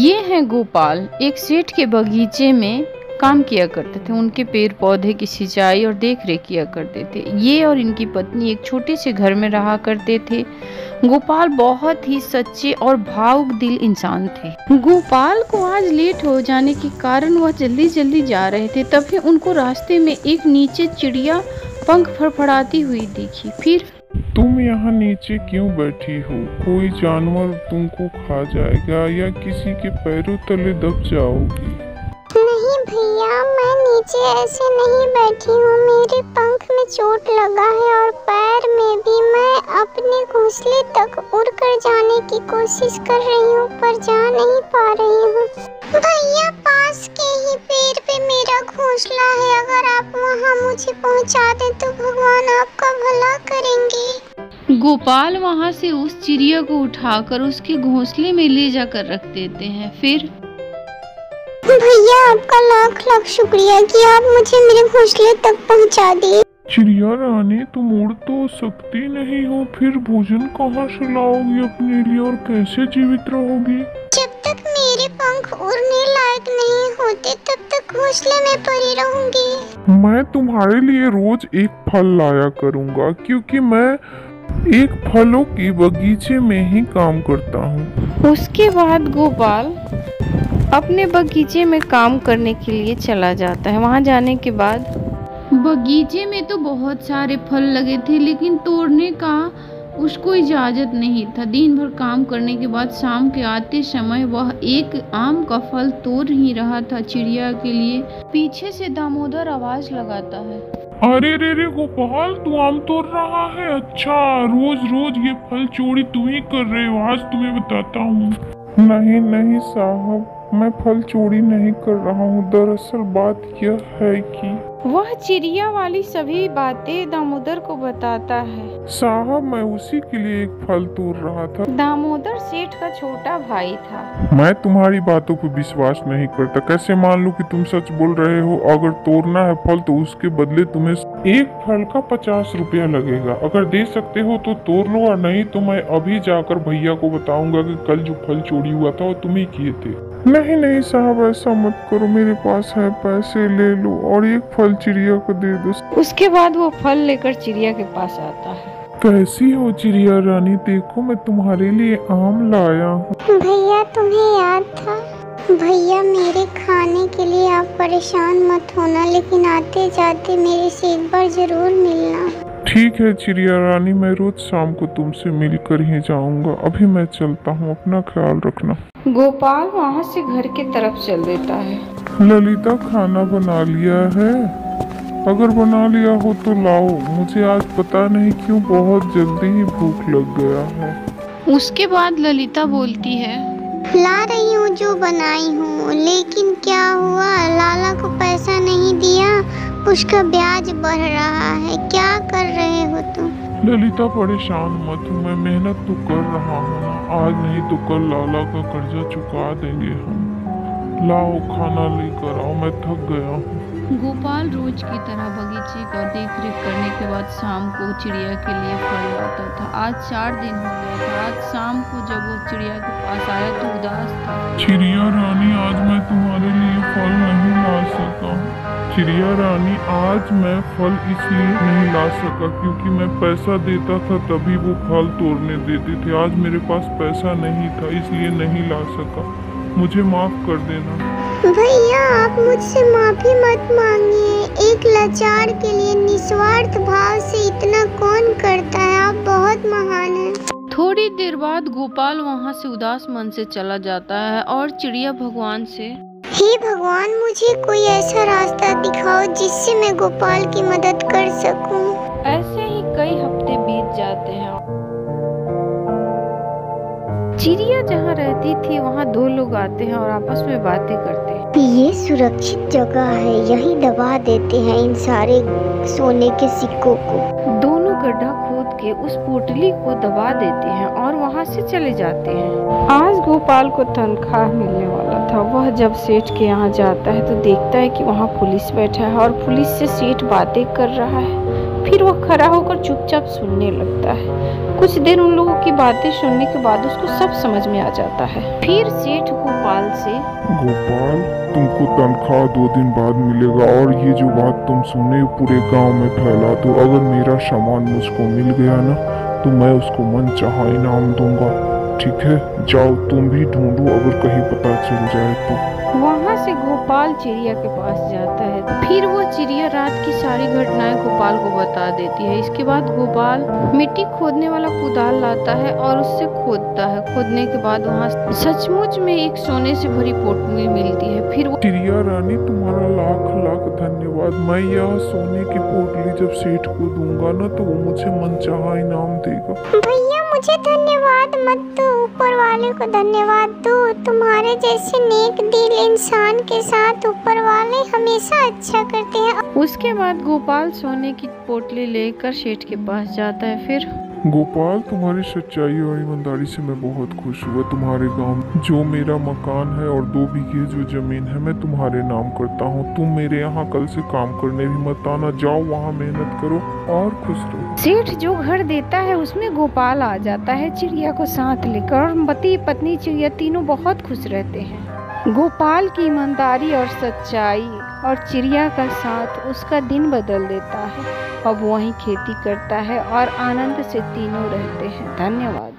ये हैं गोपाल, एक सेठ के बगीचे में काम किया करते थे। उनके पेड़ पौधे की सिंचाई और देख रेख किया करते थे। ये और इनकी पत्नी एक छोटे से घर में रहा करते थे। गोपाल बहुत ही सच्चे और भावुक दिल इंसान थे। गोपाल को आज लेट हो जाने के कारण वह जल्दी जल्दी जा रहे थे। तभी उनको रास्ते में एक नीचे चिड़िया पंख फड़फड़ाती हुई दिखी। फिर तुम यहाँ नीचे क्यों बैठी हो? कोई जानवर तुमको खा जाएगा या किसी के पैरों तले दब जाओगी? नहीं भैया, मैं नीचे ऐसे नहीं बैठी हूँ। मेरे पंख में चोट लगा है और पैर में भी। मैं अपने घोंसले तक उड़कर जाने की कोशिश कर रही हूँ पर जा नहीं पा रही हूँ। भैया, पास के ही पेड़ पे मेरा घोंसला है। अगर आप वहाँ मुझे पहुँचा दें तो भगवान आपका भला करेंगे। गोपाल वहाँ से उस चिड़िया को उठाकर उसके घोंसले में ले जाकर रख देते हैं। फिर भैया, आपका लाख लाख शुक्रिया कि आप मुझे मेरे घोंसले तक पहुंचा दिए। चिड़िया रानी, तुम उड़ तो सकती नहीं हो, फिर भोजन कहाँ से लाओगी अपने लिए और कैसे जीवित रहोगी? जब तक मेरे पंख उड़ने लायक नहीं होते तब तक घोंसले में पड़ी रहूंगी। मैं तुम्हारे लिए रोज एक फल लाया करूँगा क्योंकि मैं एक फलों की बगीचे में ही काम करता हूँ। उसके बाद गोपाल अपने बगीचे में काम करने के लिए चला जाता है। वहां जाने के बाद बगीचे में तो बहुत सारे फल लगे थे, लेकिन तोड़ने का उसको इजाजत नहीं था। दिन भर काम करने के बाद शाम के आते समय वह एक आम का फल तोड़ ही रहा था चिड़िया के लिए। पीछे से दामोदर आवाज लगाता है, अरे रे रे गोपाल, तू आम तोड़ रहा है? अच्छा, रोज रोज ये फल चोरी तुम ही कर रहे हो। आज तुम्हें बताता हूँ। नहीं नहीं साहब, मैं फल चोरी नहीं कर रहा हूँ। दरअसल बात यह है कि वह चिड़िया वाली सभी बातें दामोदर को बताता है। साहब, मैं उसी के लिए एक फल तोड़ रहा था। दामोदर सेठ का छोटा भाई था। मैं तुम्हारी बातों पर विश्वास नहीं करता। कैसे मान लूं कि तुम सच बोल रहे हो? अगर तोड़ना है फल तो उसके बदले तुम्हें एक फल का 50 रुपया लगेगा। अगर दे सकते हो तो तोड़ लो, और नहीं तो मैं अभी जाकर भैया को बताऊंगा कि कल जो फल चोरी हुआ था वो तुम ही किए थे। नहीं नहीं साहब, ऐसा मत करो। मेरे पास है पैसे, ले लो और एक फल चिड़िया को दे दो। उसके बाद वो फल लेकर चिड़िया के पास आता है। कैसी हो चिड़िया रानी? देखो, मैं तुम्हारे लिए आम लाया हूँ। भैया, तुम्हें याद था? भैया, मेरे खाने के लिए आप परेशान मत होना, लेकिन आते जाते मेरे से एक बार जरूर मिलना। ठीक है चिड़िया रानी, मैं रोज शाम को तुमसे मिलकर ही जाऊंगा। अभी मैं चलता हूँ, अपना ख्याल रखना। गोपाल वहाँ से घर के तरफ चल देता है। ललिता, खाना बना लिया है? अगर बना लिया हो तो लाओ। मुझे आज पता नहीं क्यों बहुत जल्दी ही भूख लग गया है। उसके बाद ललिता बोलती है, ला रही हूँ जो बनाई हूँ, लेकिन क्या हुआ? लाला को पैसा नहीं दिया, उसका ब्याज बढ़ रहा है। क्या कर रहे हो तुम? ललिता, परेशान मत हो, मैं मेहनत तो कर रहा हूँ ना। आज नहीं तो कल लाला का कर्जा चुका देंगे हम। लाओ खाना लेकर आओ, मैं थक गया हूँ। गोपाल रोज की तरह बगीचे का देखरेख करने के बाद शाम को चिड़िया के लिए फल लाता था। आज 4 दिन हो गया था। आज शाम को जब वो चिड़िया के पास आया तो उदास था। चिड़िया रानी, आज मैं तुम्हारे लिए फल नहीं ला सका। चिड़िया रानी, आज मैं फल इसलिए नहीं ला सका क्योंकि मैं पैसा देता था तभी वो फल तोड़ने देते थे। आज मेरे पास पैसा नहीं था, इसलिए नहीं ला सका। मुझे माफ कर देना। भैया, आप मुझसे माफी मत मांगिए। एक लाचार के लिए निस्वार्थ भाव से इतना कौन करता है? आप बहुत महान हैं। थोड़ी देर बाद गोपाल वहाँ से उदास मन से चला जाता है और चिड़िया भगवान से, हे भगवान, मुझे कोई ऐसा रास्ता दिखाओ जिससे मैं गोपाल की मदद कर सकूं। ऐसे ही कई हफ्ते बीत जाते हैं। चिड़िया जहाँ रहती थी वहाँ 2 लोग आते हैं और आपस में बातें करते हैं। ये सुरक्षित जगह है, यहीं दबा देते हैं इन सारे सोने के सिक्कों को। दोनों गड्ढा खोद के उस पोटली को दबा देते हैं और वहाँ वहाँ से चले जाते हैं। आज गोपाल को तनख्वाह मिलने वाला था। वह जब सेठ के यहाँ जाता है तो देखता है कि वहाँ पुलिस बैठा है और पुलिस से सेठ बातें कर रहा है। फिर वह खड़ा होकर चुपचाप सुनने लगता है। कुछ देर उन लोगों की बातें सुनने के बाद उसको सब समझ में आ जाता है। फिर सेठ गोपाल से, गोपाल, तुमको तनख्वाह 2 दिन बाद मिलेगा और ये जो बात तुम सुने पूरे गांव में फैला दो। अगर मेरा सामान मुझको मिल गया ना तो मैं उसको मनचाहा इनाम दूंगा। ठीक है, जाओ तुम भी ढूंढो, अगर कहीं पता चल जाए तो। वहाँ से गोपाल चिड़िया के पास जाता है। फिर वो चिड़िया रात की सारी घटनाएं गोपाल को बता देती है। इसके बाद गोपाल मिट्टी खोदने वाला कुदाल लाता है और उससे खोदता है। खोदने के बाद वहाँ सचमुच में एक सोने से भरी पोटली मिलती है। फिर वो, चिड़िया रानी, तुम्हारा लाख लाख धन्यवाद। मैं यह सोने की पोटली जब सेठ को दूंगा ना तो वो मुझे मनचाहा इनाम देगा। भैया मुझे धन्यवाद मत दो, ऊपर वाले को धन्यवाद दो। तुम्हारे जैसे नेक दिल इंसान के साथ ऊपर वाले हमेशा अच्छा करते हैं। उसके बाद गोपाल सोने की पोटली लेकर सेठ के पास जाता है। फिर गोपाल, तुम्हारी सच्चाई और ईमानदारी से मैं बहुत खुश हुआ। तुम्हारे गांव में जो मेरा मकान है और 2 बीघे जो जमीन है मैं तुम्हारे नाम करता हूँ। तुम मेरे यहाँ कल से काम करने भी मत आना। जाओ वहाँ मेहनत करो और खुश रहो। सेठ जो घर देता है उसमें गोपाल आ जाता है चिड़िया को साथ लेकर और पति पत्नी चिड़िया तीनों बहुत खुश रहते हैं। गोपाल की ईमानदारी और सच्चाई और चिड़िया का साथ उसका दिन बदल देता है। अब वहीं खेती करता है और आनंद से तीनों रहते हैं। धन्यवाद।